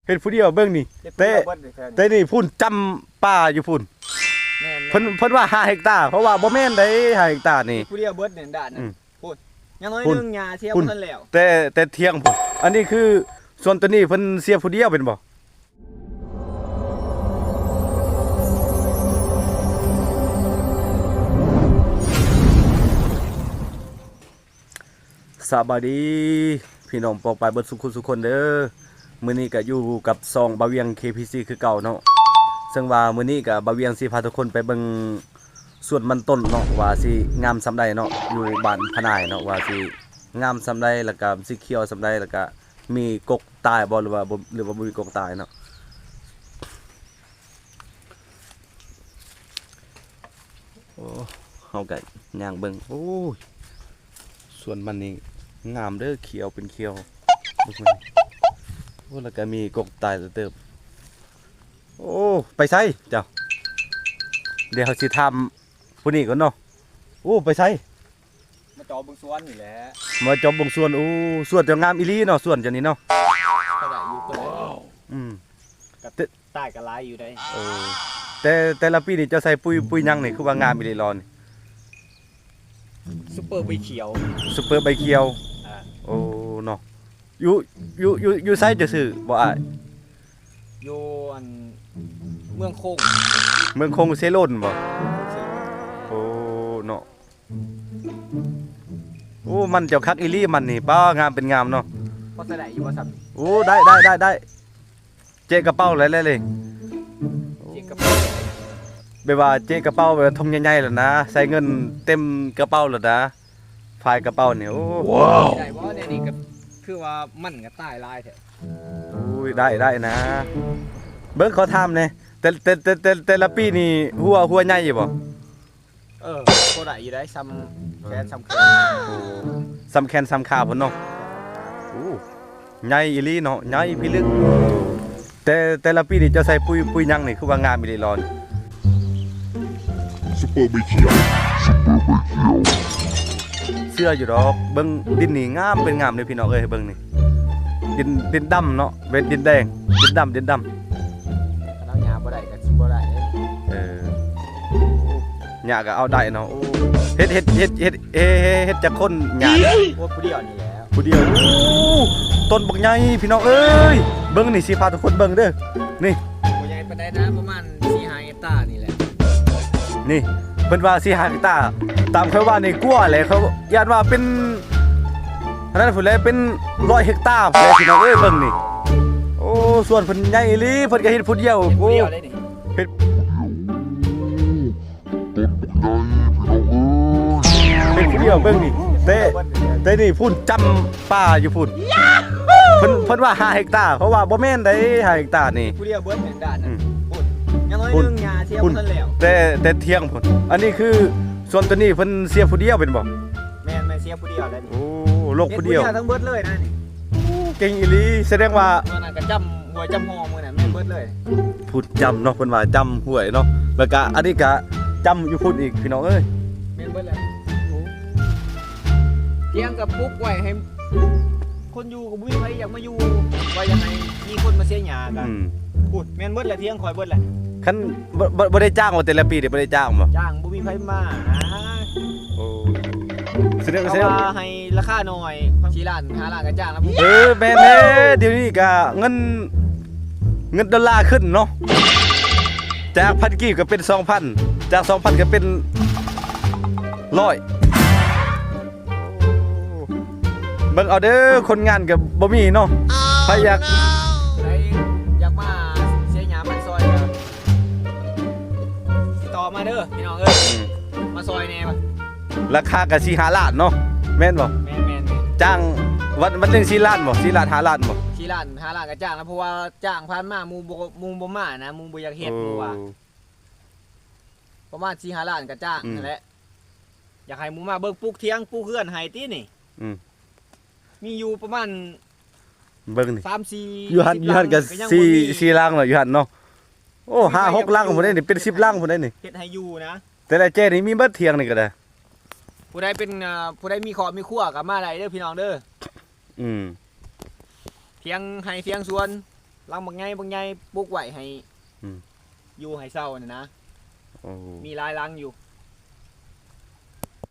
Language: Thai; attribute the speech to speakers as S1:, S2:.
S1: เฮ็ดผู้เดียวเบิ่งนี่แต่นี่พุ่นจำป่าอยู่พุ่นเพิ่นว่า5เฮกตาร์เพราะว่าบ่แม่นได้5เฮกตาร์นี่
S2: ผู้เดียวเบิดเนี่ยด้านนั้นพูดยังน้อยนึงหญ้าเสียบ่ทันแล้ว
S1: แต่เที่ยงพุ่นอันนี้คือส่วนตัวนี้เพิ่นเสียผู้เดียวเป็นบ่สบายดีพี่น้องปอกไปเบิดสุขสุขคนเด้อมื้อนี้ก็อยู่กับซองบาเวียง KPC คือเก่าเนาะซึ่งว่ามื้อนี้ก็บาเวียงสิพาทุกคนไปเบิ่งสวนมันต้นเนาะว่าสิงามซำใดเนาะอยู่บ้านพะนายเนาะว่าสิงามซำใดแล้วก็สิเขียวซำใดแล้วก็มีกกตายบ่หรือว่าบ่มีกกตายเนาะโอ้เฮาก็ย่างเบิ่งโอ้ยสวนมันนี่งามเด้อเขียวเป็นเขียวโอ้แล้วก็มีกกตายเติบโอ้ไปไสเจ้าเดี๋ยวสิทำผู้นี้ก่อนเนาะโอ้ไปไส
S2: มาจอบงสวนนี่แหละ
S1: มาจอบงสวนโอ้สวนจะงามอีหลีเนาะสวนจังนี้เนาะ
S2: ก็ได้อยู่ตัวกับใต้ก็หลายอยู่ได้
S1: แต่ละปีนี่เจ้าใส่ปุ๋ยหยังนี่คือว่างามอีหลีรอนี่
S2: ซุปเปอร์ใบเขียว
S1: ซุปเปอร์ใบเขียวโอ้เนาะอยู่ไสจะซื้อบ่อ้าย
S2: อยู่อันเมืองค
S1: งเซโลนบ่โอ้เนาะโอ้มันเจ้าคักอีหลีมันนี่ป้างามเป็นงามเนาะ
S2: พอใส่ได้อยู่ว่าซั่น
S1: โอ้ได้เจ๊กระเป๋าเลยเจ๊กระเป๋าแบบว่าเจ๊กระเป๋าแบบทงใหญ่ๆแล้วนะใส่เงินเต็มกระเป๋าแล้วนะพายกระเป๋านี่โอ้
S2: ว้าวได้บ่เนี่ยนี่ก็คือว่ามันก็ตายลายแท้
S1: อุ้ยได้นะเบิ่งขอถามแน่แต่ละปีนี่หัวใหญ่อยู่บ่
S2: บ่ได้อยู่ได้ซ้ำแขนซ้ำขา
S1: โอ้ซ้ำแขนซ้ำขาพุ่นเนาะโอ้ใหญ่อีหลีเนาะใหญ่พิลึกแต่ละปีนี่เจ้าใส่ปุ๋ยหยังนี่คือว่างามอีหลีรอน
S3: ซุปเปอร์ใบเขียว
S1: เสื้ออยู่ดอกเบิ่งดินนี่งามเป็นงามเลยพี่น้องเอ้ยเบิ่งนี่ดินดำเนาะเว้นดินแดงดินดำ
S2: แล้วหญ้าบ่ได้ก็สิบ่ได้
S1: หญ้าก็เอาได้เนาะเฮ็ดจักคนหญ้า
S2: โอ้ผู้เดียวนี่แหละ
S1: ผู้เดียวต้นบักใหญ่พี่น้องเอ้ยเบิ่งนี่สิพาทุกคนเบิ่งเด้อนี่
S2: บ่ใหญ่ปานใดนะประมาณ4-5เฮกตาร์นี่แหละ
S1: นี่เพิ่นว่า4-5เฮกตาร์ตามเขาว่านี่กลัวแหละเขาญาติว่าเป็นอันนั้นพุ่นแหละเป็น100เฮกตาร์แหละพี่น้องเอ้ยเบิ่งนี่โอ้ส่วนเพิ่นใหญ่อีหลีเพิ่นก็เฮ็ดผู้เดียวโอ้เฮ็ดผู้เดียวเบิ่งนี่แต่นี่พุ่นจำป่าอยู่พุ่นเพิ่นว่า5เฮกตาร์เพราะว่าบ่แม่นได้5เฮกตาร์นี่
S2: ผู้เดียวเบิดเนี่ยด้านนั้นพุ่นยังน้อยนึงหญ้าเสียบ่ทันแล้ว
S1: แต่เที่ยงพุ่นอันนี้คือส่วนตัวนี้เพิ่นเสียผู้เดียวเป็นบ่
S2: แม่นเสียผู้เดียวแล้วนี่
S1: โอ้โลกผู้เดียว
S2: ทั้งเบิดเลยนะนี่
S1: เก่งอีหลีแสดงว่า
S2: มื้อนั้นก็จำหวยจำหอมื้อนั้นแม่นเบิดเลย
S1: พูดจำเนาะเพิ่นว่าจำหวยเนาะแล้วก็อันนี้ก็จำอยู่พุ่นอีกพี่น้องเอ้ย
S2: แม่นเบิดแล้วเตียงกับปุ๊กไว้ให้คนอยู่กับบุ้ยไผอยากมาอยู่ไว้ยังไงมีคนมาเสียหญ้ากันพูดแม่นเบิดแล้วเที่ยงคอยเบิดแหละ
S1: คันบ่ได้จ้างว่าแต่ละปีเด้บ่ได้จ้างบ่
S2: จ้างบ่มีไผมา
S1: โอ้แสดง
S2: ว่าให้ราคาน้อย4ล้าน5ล้านก็จ้างแล้ว
S1: แม่เดี๋ยวนี้ก็เงินดอลลาร์ขึ้นเนาะจาก1,000กีบก็เป็น 2,000 จาก 2,000 ก็เป็น100เบิ่งเอาเด้อคนงานก็บ่มีเนาะใครอยาก
S2: มาเสียหญ้ามันซอยก็ติดต่อมาเด้อพี่น้องเอ้ยมาซอยแน่บ่
S1: ราคาก็4-5 ล้านเนาะแม่นบ่
S2: แม่น
S1: จ้างวันนึง4 ล้านบ่4 ล้าน5 ล้านบ่
S2: 4 ล้าน5 ล้านก็จ้างแล้วเพราะว่าจ้างผ่านมาหมู่บ่มานะหมู่บ่อยากเฮ็ดหมู่ว่าประมาณ4-5 ล้านก็จ้างนั่นแหละอยากให้หมู่มาเบิ่งปลูกเถียงปลูกเรือนให้ตินี่มีอยู่ประมาณ
S1: เบิ่งนี่
S2: 3-4
S1: อยู่หั่นก็4ลังเนาะอยู่หั่นเนาะโอ้5-6 ลังพุ่นได้นี่เป็น10 ลังพุ่นได้นี่
S2: เฮ็ดให้อยู่นะ
S1: แต่ละเจ้นี่มีเบิดเถียงนี่ก็ได้
S2: ผู้ใดเป็นผู้ใดมีครอบมีครัวก็มาได้เด้อพี่น้องเด้อเถียงให้เถียงสวน ลังบางไงปลูกไว้ให้
S1: อืม
S2: อยู่ให้เศร้าน่ะนะ
S1: โอ้
S2: มีหลายลังอยู่